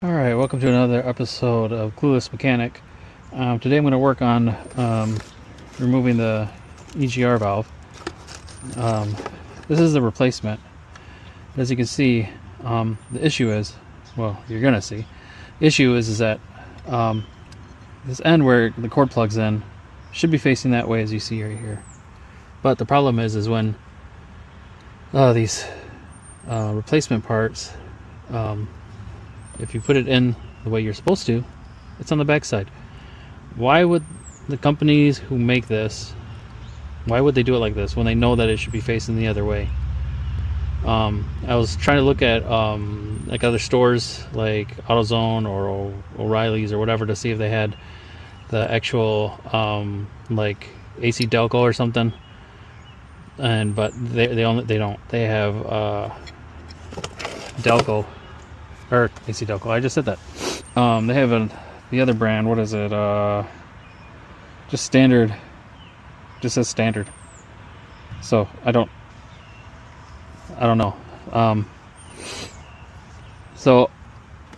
Alright, welcome to another episode of Clueless Mechanic. Today I'm going to work on removing the EGR valve. This is the replacement. As you can see, the issue is, well, you're going to see, the issue is that this end where the cord plugs in should be facing that way, as you see right here. But the problem is when these replacement parts, if you put it in the way you're supposed to, it's on the back side. Why would the companies who make this, why would they do it like this when they know that it should be facing the other way? I was trying to look at like other stores like AutoZone or O'Reilly's or whatever to see if they had the actual like AC Delco or something, but they don't. They have Delco. Or AC Delco, I just said that. They have the other brand, what is it? Just standard. Just says standard. So I don't know. So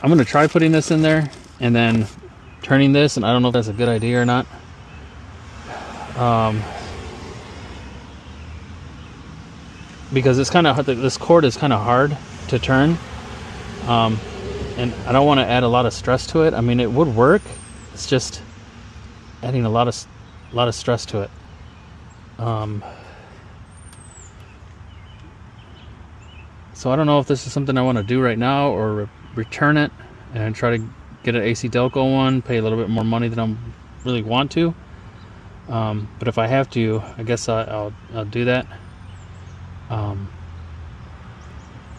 I'm gonna try putting this in there and then turning this, and I don't know if that's a good idea or not. Because it's kind of, this cord is kind of hard to turn. And I don't want to add a lot of stress to it. I mean, it would work. It's just adding a lot of stress to it. So I don't know if this is something I want to do right now or return it and try to get an AC Delco one, pay a little bit more money than I really want to. But if I have to, I guess I'll do that.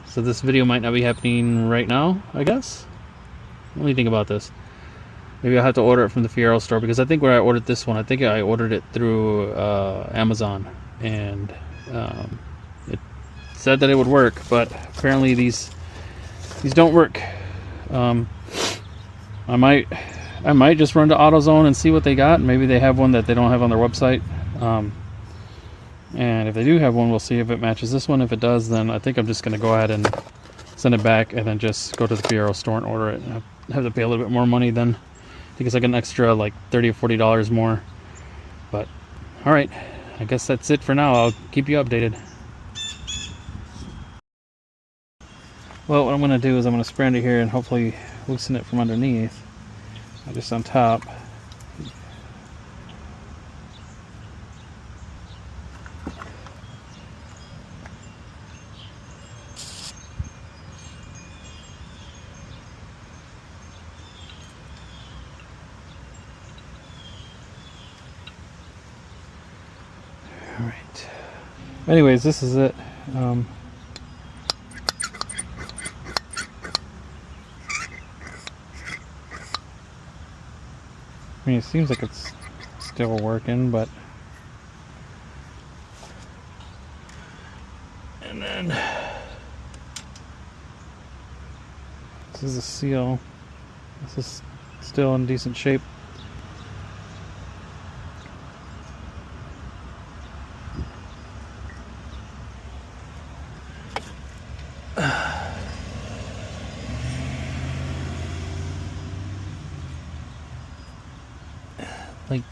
So this video might not be happening right now, I guess. What do you think about this? Maybe I'll have to order it from the Fiero store, because I think where I ordered this one, I think I ordered it through Amazon, and it said that it would work, but apparently these don't work. I might just run to AutoZone and see what they got. Maybe they have one that they don't have on their website. And if they do have one, we'll see if it matches this one. If it does, then I think I'm just going to go ahead and send it back and then just go to the Fiero store and order it. I have to pay a little bit more money then. I think it's like an extra like $30 or $40 more. But, alright. I guess that's it for now. I'll keep you updated. Well, what I'm going to do is I'm going to spray under here and hopefully loosen it from underneath. Just on top. Alright. Anyways, this is it. I mean, it seems like it's still working, but... And then... This is a seal. This is still in decent shape. Like,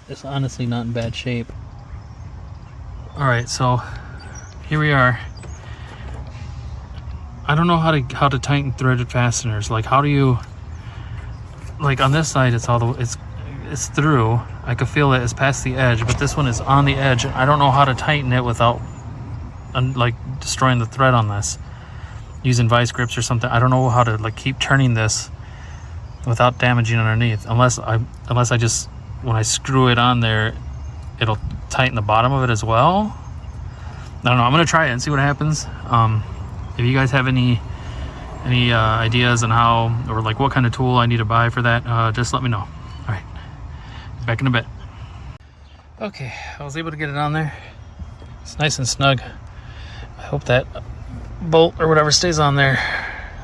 it's honestly not in bad shape. Alright, so here we are. I don't know how to tighten threaded fasteners. Like, how do you, like on this side it's it's through. I could feel it, it's past the edge, but this one is on the edge. I don't know how to tighten it without like destroying the thread on this. Using vice grips or something. I don't know how to like keep turning this without damaging underneath, unless I just, when I screw it on there, it'll tighten the bottom of it as well. I don't know. I'm gonna try it and see what happens. If you guys have any ideas on how, or like what kind of tool I need to buy for that, just let me know. All right, back in a bit. Okay, I was able to get it on there. It's nice and snug. I hope that bolt or whatever stays on there.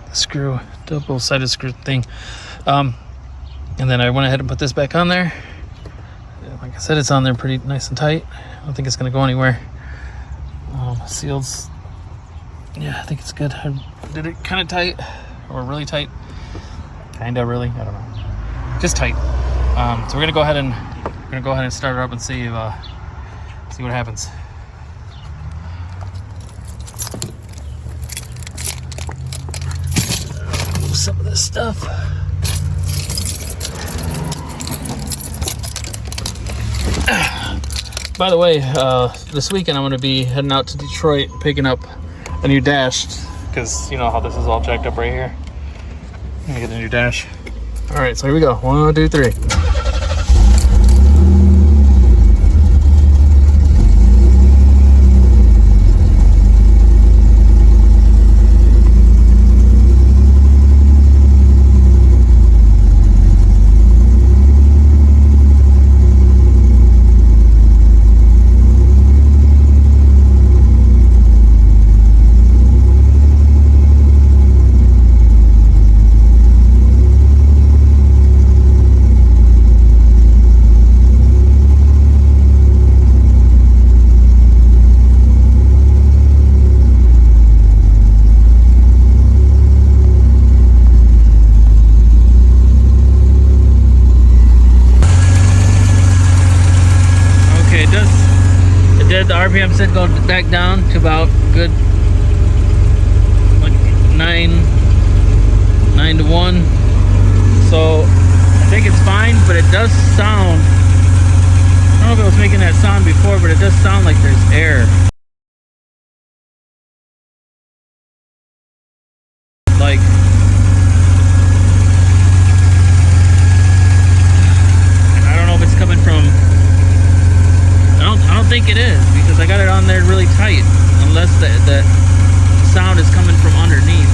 The screw, double-sided screw thing. And then I went ahead and put this back on there. Like I said, it's on there pretty nice and tight. I don't think it's going to go anywhere. Seals, yeah, I think it's good. I did it kind of tight, or really tight. Kinda, really, I don't know. Just tight. So we're gonna go ahead and start her up and see what happens. Move some of this stuff. By the way, this weekend I'm going to be heading out to Detroit, picking up a new dash, because you know how this is all jacked up right here. I'm going to get a new dash. All right, so here we go. 1, 2, 3. The RPM said go back down to about good like 9 to 1. So I think it's fine, but it does sound, I don't know if it was making that sound before, but it does sound like there's air. Like I don't know if it's coming from, I don't think it is, because I got it on there really tight, unless the sound is coming from underneath.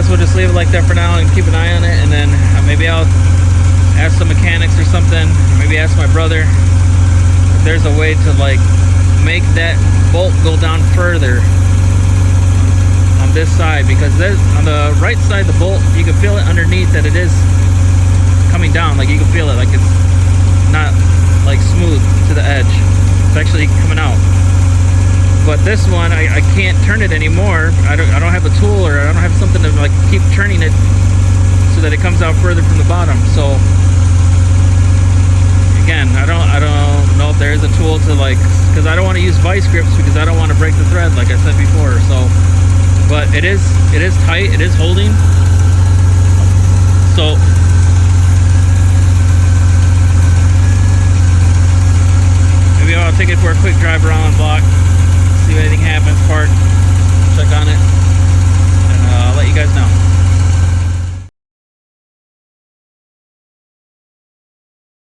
We'll just leave it like that for now and keep an eye on it, and then maybe I'll ask some mechanics or something, or maybe ask my brother if there's a way to like make that bolt go down further on this side, because there's, on the right side the bolt, you can feel it underneath that it is coming down, like you can feel it, like it's not like smooth to the edge, it's actually coming out. But this one, I can't turn it anymore. I don't have a tool, or I don't have something to like keep turning it so that it comes out further from the bottom. So again, I don't know if there is a tool to like, because I don't want to use vice grips, because I don't want to break the thread like I said before. So, but it is tight. It is holding. So maybe I'll take it for a quick drive around the block. See if anything happens, park,